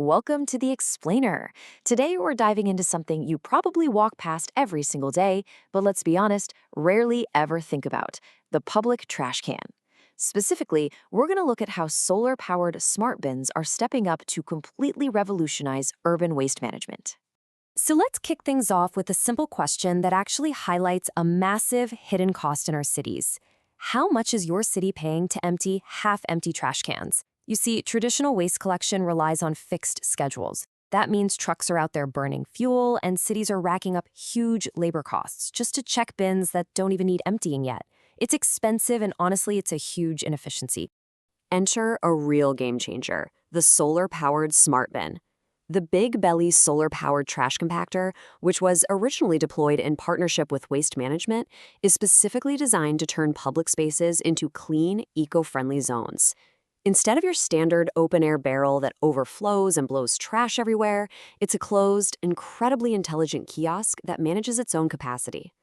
Welcome to The Explainer. Today we're diving into something you probably walk past every single day, but let's be honest, rarely ever think about: the public trash can. Specifically, we're going to look at how solar-powered smart bins are stepping up to completely revolutionize urban waste management. So let's kick things off with a simple question that actually highlights a massive hidden cost in our cities. How much is your city paying to empty half-empty trash cans? You see, traditional waste collection relies on fixed schedules. That means trucks are out there burning fuel, and cities are racking up huge labor costs just to check bins that don't even need emptying yet. It's expensive, and honestly, it's a huge inefficiency. Enter a real game changer: the solar-powered smart bin. The Big Belly solar-powered trash compactor, which was originally deployed in partnership with Waste Management, is specifically designed to turn public spaces into clean, eco-friendly zones. Instead of your standard open-air barrel that overflows and blows trash everywhere, it's a closed, incredibly intelligent kiosk that manages its own capacity.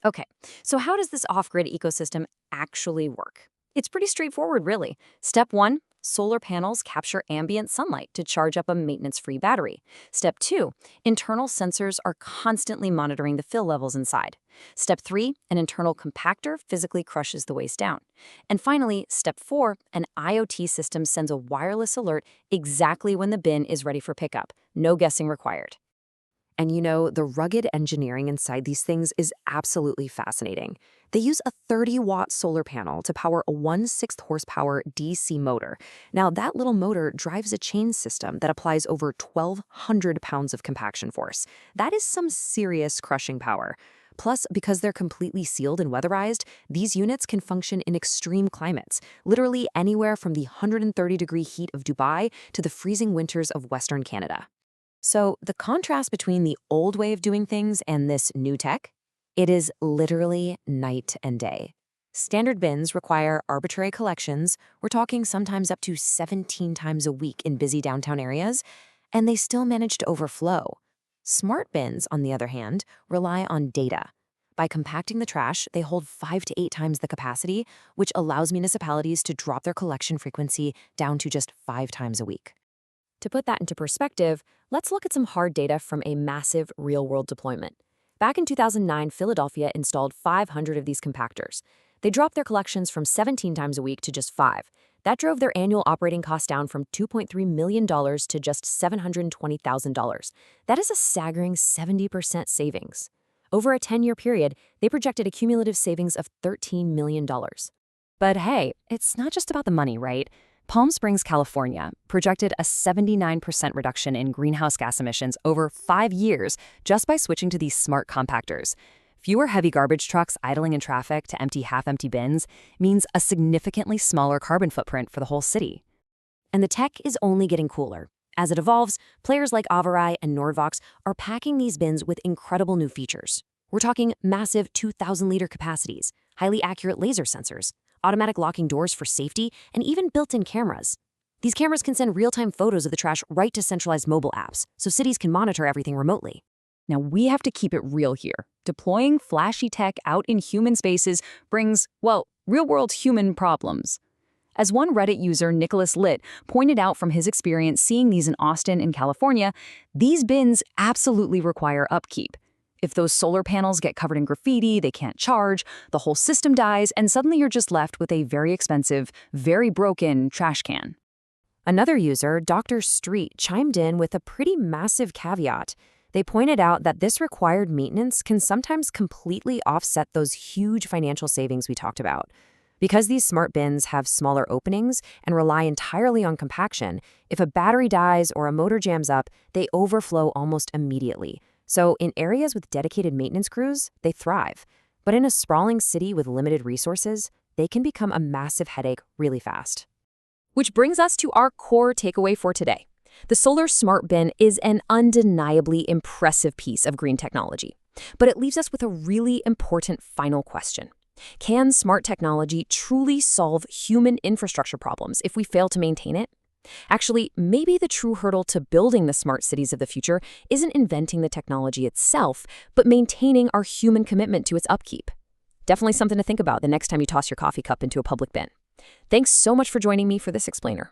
Okay, so how does this off-grid ecosystem actually work? It's pretty straightforward, really. Step 1, solar panels capture ambient sunlight to charge up a maintenance-free battery. Step 2, internal sensors are constantly monitoring the fill levels inside. Step 3, an internal compactor physically crushes the waste down. And finally, step 4, an IoT system sends a wireless alert exactly when the bin is ready for pickup. No guessing required. And you know, the rugged engineering inside these things is absolutely fascinating. They use a 30-watt solar panel to power a 1/6 horsepower DC motor. Now, that little motor drives a chain system that applies over 1,200 pounds of compaction force. That is some serious crushing power. Plus, because they're completely sealed and weatherized, these units can function in extreme climates, literally anywhere from the 130-degree heat of Dubai to the freezing winters of Western Canada. So the contrast between the old way of doing things and this new tech, it is literally night and day. Standard bins require arbitrary collections. We're talking sometimes up to 17 times a week in busy downtown areas, and they still manage to overflow. Smart bins, on the other hand, rely on data. By compacting the trash, they hold 5 to 8 times the capacity, which allows municipalities to drop their collection frequency down to just 5 times a week. To put that into perspective, let's look at some hard data from a massive real-world deployment. Back in 2009, Philadelphia installed 500 of these compactors. They dropped their collections from 17 times a week to just 5. That drove their annual operating costs down from $2.3 million to just $720,000. That is a staggering 70% savings. Over a 10-year period, they projected a cumulative savings of $13 million. But hey, it's not just about the money, right? Palm Springs, California, projected a 79% reduction in greenhouse gas emissions over 5 years just by switching to these smart compactors. Fewer heavy garbage trucks idling in traffic to empty half-empty bins means a significantly smaller carbon footprint for the whole city. And the tech is only getting cooler. As it evolves, players like Avarai and Nordvox are packing these bins with incredible new features. We're talking massive 2,000-liter capacities, highly accurate laser sensors, automatic locking doors for safety, and even built-in cameras. These cameras can send real-time photos of the trash right to centralized mobile apps, so cities can monitor everything remotely. Now, we have to keep it real here. Deploying flashy tech out in human spaces brings, well, real-world human problems. As one Reddit user, Nicholas Litt, pointed out from his experience seeing these in Austin and California, these bins absolutely require upkeep. If those solar panels get covered in graffiti, they can't charge, the whole system dies, and suddenly you're just left with a very expensive, very broken trash can. Another user, Dr. Street, chimed in with a pretty massive caveat. They pointed out that this required maintenance can sometimes completely offset those huge financial savings we talked about. Because these smart bins have smaller openings and rely entirely on compaction, if a battery dies or a motor jams up, they overflow almost immediately. So in areas with dedicated maintenance crews, they thrive. But in a sprawling city with limited resources, they can become a massive headache really fast. Which brings us to our core takeaway for today. The solar smart bin is an undeniably impressive piece of green technology. But it leaves us with a really important final question. Can smart technology truly solve human infrastructure problems if we fail to maintain it? Actually, maybe the true hurdle to building the smart cities of the future isn't inventing the technology itself, but maintaining our human commitment to its upkeep. Definitely something to think about the next time you toss your coffee cup into a public bin. Thanks so much for joining me for this explainer.